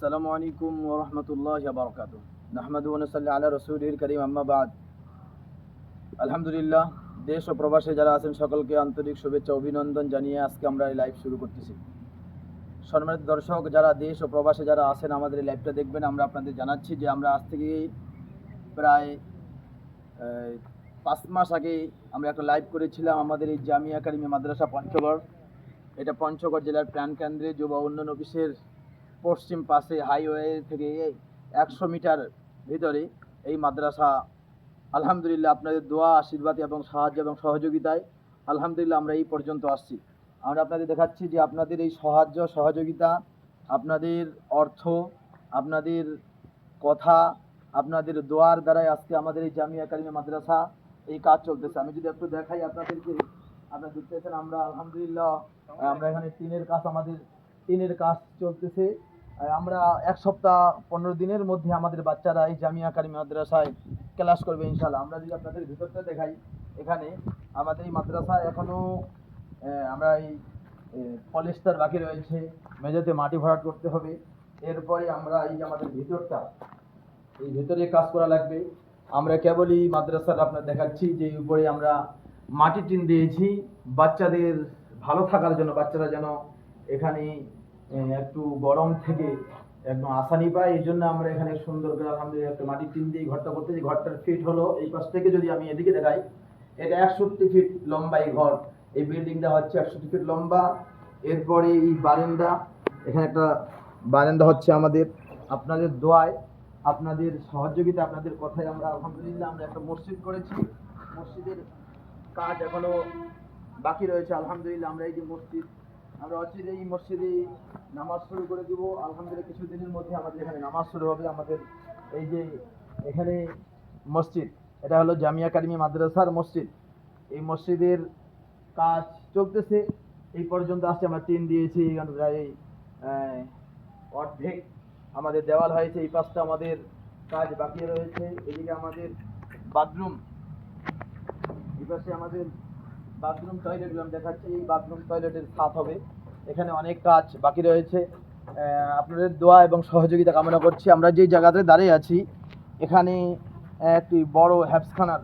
আসসালামু আলাইকুম ওয়া রাহমাতুল্লাহি ওয়া বারাকাতুহু। নাহমাদুহু ওয়া নুসাল্লি আলা রাসূলিল কারীম, আম্মা বাদ। আলহামদুলিল্লাহ, দেশ ও প্রবাসে যারা আছেন সকলকে আন্তরিক শুভেচ্ছা অভিনন্দন জানিয়ে আজকে আমরা এই লাইভ শুরু করতেছি। সম্মানিত দর্শক, যারা দেশ ও প্রবাসে যারা আছেন আমাদের এই লাইভটা দেখবেন, আমরা আপনাদের জানাচ্ছি যে আমরা আজ থেকে প্রায় 5 মাস আগে আমরা একটা লাইভ করেছিলাম আমাদের এই জামিয়া কারিমিয়া মাদ্রাসা পঞ্চগড়। এটা পঞ্চগড় জেলার প্রাণকেন্দ্রে যুব উন্নয়ন অফিসের পশ্চিম পাশে হাইওয়ে থেকে 100 মিটার ভিতরে এই মাদ্রাসা। আলহামদুলিল্লাহ, আপনাদের দোয়া, আশীর্বাদ এবং সাহায্য এবং সহযোগিতায় আলহামদুলিল্লাহ আমরা এই পর্যন্ত আসছি। আমরা আপনাদের দেখাচ্ছি যে আপনাদের এই সাহায্য সহযোগিতা, আপনাদের অর্থ, আপনাদের কথা, আপনাদের দোয়ার দ্বারাই আজকে আমাদের এই জামিয়া কারিমিয়া মাদ্রাসা এই কাজ চলতেছে। আমি যদি একটু দেখাই আপনাদেরকে, আপনারা দেখতেছেন আমরা আলহামদুলিল্লাহ আমরা এখানে টিনের কাজ চলতেছে। আমরা 1 সপ্তাহ 15 দিনের মধ্যে আমাদের বাচ্চারা এই জামিয়া কারিমিয়া মাদ্রাসায় ক্লাস করবে ইনশাআল্লাহ। আমরা যদি আপনাদের ভিতরটা দেখাই, এখানে আমাদের এই মাদ্রাসা এখনো আমরা এই পলিস্টার বাকি রয়েছে, মেঝেতে মাটি ভরাট করতে হবে। এরপরে আমরা এই যে আমাদের ভিতরটা, এই ভিতরে কাজ করা লাগবে। আমরা কেবলই মাদ্রাসার আপনার দেখাচ্ছি যে উপরে আমরা মাটি টিন দিয়েছি বাচ্চাদের ভালো থাকার জন্য, বাচ্চারা যেন এখানে একটু গরম থেকে একদম আসানি পায়, এই জন্য আমরা এখানে সুন্দর করে আলহামদুলিল্লাহ একটা মাটির টিন দিয়ে ঘরটা করতেছি। ঘরটার ফিট হলো, এই পাশ থেকে যদি আমি এদিকে দেখাই, এটা 61 ফিট লম্বা এই ঘর। এই বিল্ডিংটা হচ্ছে 61 ফিট লম্বা। এরপরে এই বারান্দা, এখানে একটা বারান্দা হচ্ছে আমাদের আপনাদের দোয়ায়, আপনাদের সহযোগিতা, আপনাদের কথায় আমরা আলহামদুলিল্লাহ আমরা একটা মসজিদ করেছি। মসজিদের কাজ এখনো বাকি রয়েছে। আলহামদুলিল্লাহ আমরা এই যে মসজিদ, আমরা অচিরে এই মসজিদে নামাজ শুরু করে দিব। আলহামদুলিল্লাহ কিছুদিনের মধ্যে আমাদের এখানে নামাজ শুরু হবে। আমাদের এই যে এখানে মসজিদ, এটা হলো জামিয়া কারিমিয়া মাদ্রাসার মসজিদ। এই মসজিদের কাজ চলতেছে, এই পর্যন্ত আসছে। আমরা টিন দিয়েছি প্রায় অর্ধেক আমাদের দেওয়াল হয়েছে। এই পাশটা আমাদের কাজ বাকি রয়েছে। এদিকে আমাদের বাথরুম, এই পাশে আমাদের বাথরুম টয়লেটগুলো আমি দেখাচ্ছি। এই বাথরুম টয়লেটের ছাদ হবে। এখানে অনেক কাজ বাকি রয়েছে। আপনাদের দোয়া এবং সহযোগিতা কামনা করছি। আমরা যেই জায়গাতে দাঁড়িয়ে আছি, এখানে একটি বড় হ্যাবসখানার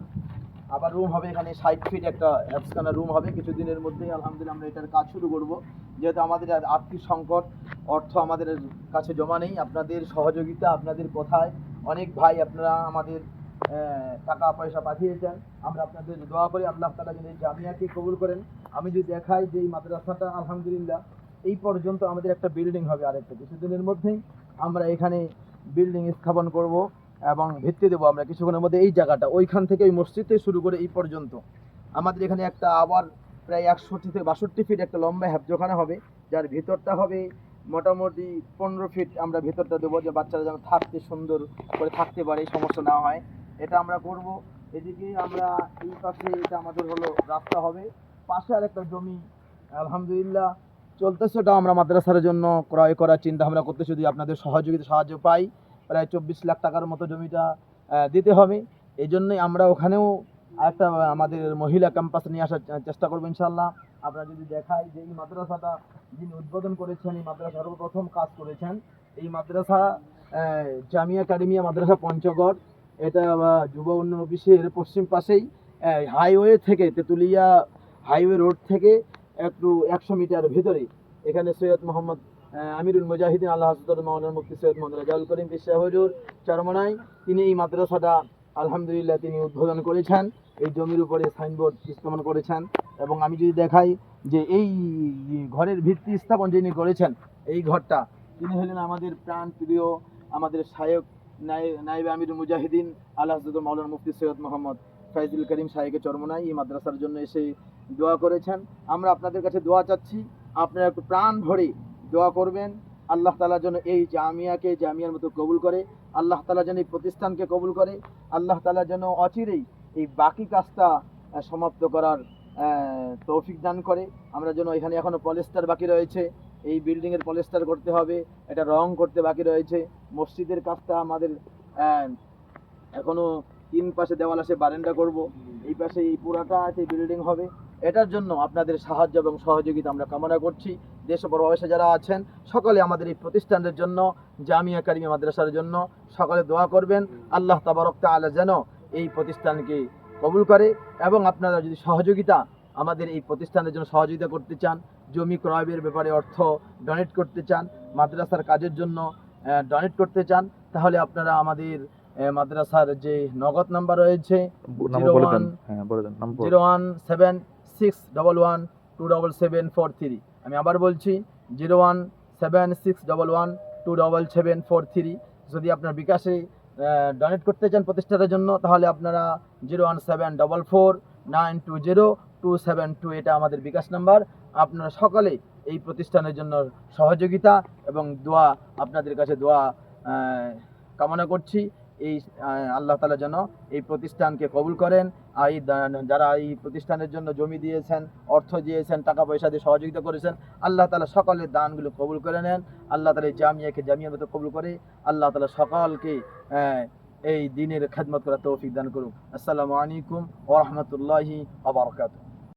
আবার রুম হবে। এখানে 60 ফিট একটা হ্যাবসখানার রুম হবে। কিছুদিনের মধ্যেই আলহামদুলিল্লাহ আমরা এটার কাজ শুরু করব। যেহেতু আমাদের আর্থিক সংকট, অর্থ আমাদের কাছে জমা নেই। আপনাদের সহযোগিতা, আপনাদের কথায় অনেক ভাই আপনারা আমাদের টাকা পয়সা পাঠিয়েছেন। আমরা আপনাদের দোয়া করি আল্লাহ তাআলা যেন এই জামিয়াকে কবুল করেন। আমি যদি দেখাই যে এই মাদ্রাসাটা আলহামদুলিল্লাহ এই পর্যন্ত আমাদের একটা বিল্ডিং হবে। আরেকটা কিছুদিনের মধ্যেই আমরা এখানে বিল্ডিং স্থাপন করব এবং ভিত্তি দেবো আমরা কিছুক্ষণের মধ্যে। এই জায়গাটা ওইখান থেকে ওই মসজিদ থেকে শুরু করে এই পর্যন্ত আমাদের এখানে একটা আবার প্রায় 160 থেকে 62 ফিট একটা লম্বা হ্যাবজখানা হবে, যার ভিতরটা হবে মোটামুটি 15 ফিট। আমরা ভিতরটা দেবো যে বাচ্চারা যেন থাকতে সুন্দর করে থাকতে পারে, সমস্যা না হয়, এটা আমরা করব। এদিকে আমরা এই পাশে এটা আমাদের হলো রাস্তা হবে, পাশে আর একটা জমি আলহামদুলিল্লাহ চলতেছে। ওটা আমরা মাদ্রাসার জন্য ক্রয় করার চিন্তা ভাবনা করতে, যদি আপনাদের সহযোগিতা সাহায্য পাই প্রায় 24 লাখ টাকার মতো জমিটা দিতে হবে। এই জন্যই আমরা ওখানেও একটা আমাদের মহিলা ক্যাম্পাস নিয়ে আসার চেষ্টা করবো ইনশাল্লাহ। আপনারা যদি দেখাই যে এই মাদ্রাসাটা যিনি উদ্বোধন করেছেন, এই মাদ্রাসা সর্বপ্রথম কাজ করেছেন এই মাদ্রাসা জামিয়া কারিমিয়া মাদ্রাসা পঞ্চগড়। এটা যুব উন্নয়ন অফিসের পশ্চিম পাশেই হাইওয়ে থেকে, তেঁতুলিয়া হাইওয়ে রোড থেকে একটু 100 মিটার ভিতরে এখানে সৈয়দ মোহাম্মদ আমিরুল মুজাহিদিন আল্লাহ হযরত মাওলানা মুফতি সৈয়দ মোহাম্মদ রাজাউল করিম বিশা হুজুর চরমনাই, তিনি এই মাদ্রাসাটা আলহামদুলিল্লাহ তিনি উদ্বোধন করেছেন। এই জমির উপরে সাইনবোর্ড স্থাপন করেছেন। এবং আমি যদি দেখাই যে এই ঘরের ভিত্তি স্থাপন যিনি করেছেন, এই ঘরটা তিনি হলেন আমাদের প্রাণ প্রিয় আমাদের শায়ক নায়েবে আমিরুল মুজাহিদিন আল্লাহ হযরত মাওলানা মুফতি সৈয়দ মোহাম্মদ ফাইজুল করিম সাহেবকে চরমনাই এই মাদ্রাসার জন্য এসে দোয়া করেছেন। আমরা আপনাদের কাছে দোয়া চাচ্ছি, আপনারা একটু প্রাণ ভরে দোয়া করবেন। আল্লাহ তাআলা যেন এই জামিয়াকে জামিয়ার মতো কবুল করে, আল্লাহ তাআলা যেন এই প্রতিষ্ঠানকে কবুল করে, আল্লাহ তাআলা যেন অচিরেই এই বাকি কাজটা সমাপ্ত করার তৌফিক দান করে। আমরা যেন এখানে এখনো পলিস্টার বাকি রয়েছে, এই বিল্ডিংয়ের পলিস্টার করতে হবে, এটা রং করতে বাকি রয়েছে। মসজিদের কাজটা আমাদের এখনো 3 পাশে দেওয়াল আসে, বারান্দা করব। এই পাশে এই পুরাটা আছে বিল্ডিং হবে। এটার জন্য আপনাদের সাহায্য এবং সহযোগিতা আমরা কামনা করছি। দেশ ও প্রবাসে যারা আছেন সকলে আমাদের এই প্রতিষ্ঠানের জন্য, জামিয়া কারিমিয়া মাদ্রাসার জন্য সকলে দোয়া করবেন। আল্লাহ তাবারক তাআলা যেন এই প্রতিষ্ঠানকে কবুল করে, এবং আপনারা যদি সহযোগিতা আমাদের এই প্রতিষ্ঠানের জন্য সহযোগিতা করতে চান, জমি ক্রয়ের ব্যাপারে অর্থ ডোনেট করতে চান, মাদ্রাসার কাজের জন্য ডোনেট করতে চান, তাহলে আপনারা আমাদের মাদ্রাসার যে নগদ নাম্বার রয়েছে 01761127743, আমি আবার বলছি 01761127743। যদি আপনার বিকাশে ডোনেট করতে চান প্রতিষ্ঠানের জন্য, তাহলে আপনারা 01744920272, এটা আমাদের বিকাশ নাম্বার। আপনারা সকলে এই প্রতিষ্ঠানের জন্য সহযোগিতা এবং দোয়া, আপনাদের কাছে দোয়া কামনা করছি। এই আল্লাহ তাআলা যেন এই প্রতিষ্ঠানকে কবুল করেন। আর যারা এই প্রতিষ্ঠানের জন্য জমি দিয়েছেন, অর্থ দিয়েছেন, টাকা পয়সা দিয়ে সহযোগিতা করেছেন, আল্লাহ তাআলা সকলের দানগুলো কবুল করে নেন। আল্লাহ তাআলা এই জামিয়াকে জামিয়ার মতো কবুল করে। আল্লাহ তাআলা সকলকে এই দিনের খেদমত করার তৌফিক দান করুক। আসসালামু আলাইকুম ওয়া রাহমাতুল্লাহি ওয়া বারাকাতুহু।